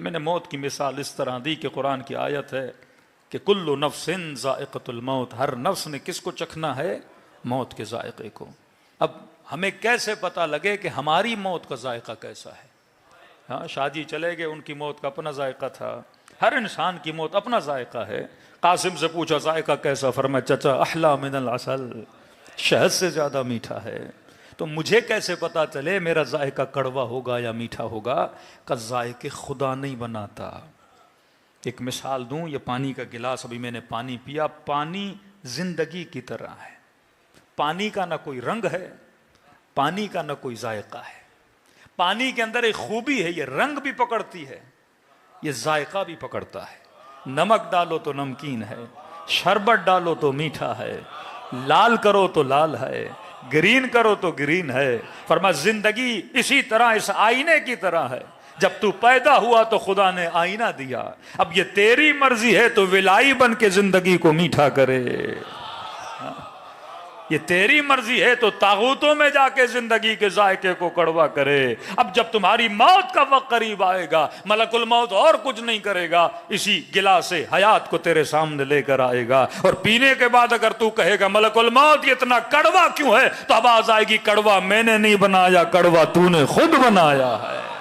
मैंने मौत की मिसाल इस तरह दी कि कुरान की आयत है कि कुल्लु नफ्सिन ज़ाइक़तुल मौत, हर नफ्स ने किसको चखना है? मौत के जायके को। अब हमें कैसे पता लगे कि हमारी मौत का जायका कैसा है? हाँ, शादी चले गए, उनकी मौत का अपना जायका था। हर इंसान की मौत अपना जायका है। कासिम से पूछा जायका कैसा? फरमाया चचा अहला मिनल असल, शहद से ज्यादा मीठा है। तो मुझे कैसे पता चले मेरा जायका कड़वा होगा या मीठा होगा? का जायके खुदा नहीं बनाता। एक मिसाल दूं, ये पानी का गिलास, अभी मैंने पानी पिया, पानी जिंदगी की तरह है। पानी का ना कोई रंग है, पानी का ना कोई जायका है। पानी के अंदर एक खूबी है, ये रंग भी पकड़ती है, ये जायका भी पकड़ता है। नमक डालो तो नमकीन है, शरबत डालो तो मीठा है, लाल करो तो लाल है, ग्रीन करो तो ग्रीन है। फरमा जिंदगी इसी तरह, इस आईने की तरह है। जब तू पैदा हुआ तो खुदा ने आईना दिया, अब ये तेरी मर्जी है तो विलाई बन के जिंदगी को मीठा करे। ये तेरी मर्जी है तो तागूतों में जाके जिंदगी के जायके को कड़वा करे। अब जब तुम्हारी मौत का वक्त करीब आएगा, मलकुल मौत और कुछ नहीं करेगा, इसी गिलास से हयात को तेरे सामने लेकर आएगा। और पीने के बाद अगर तू कहेगा मलकुल मौत ये इतना कड़वा क्यों है, तो आवाज आएगी कड़वा मैंने नहीं बनाया, कड़वा तूने खुद बनाया है।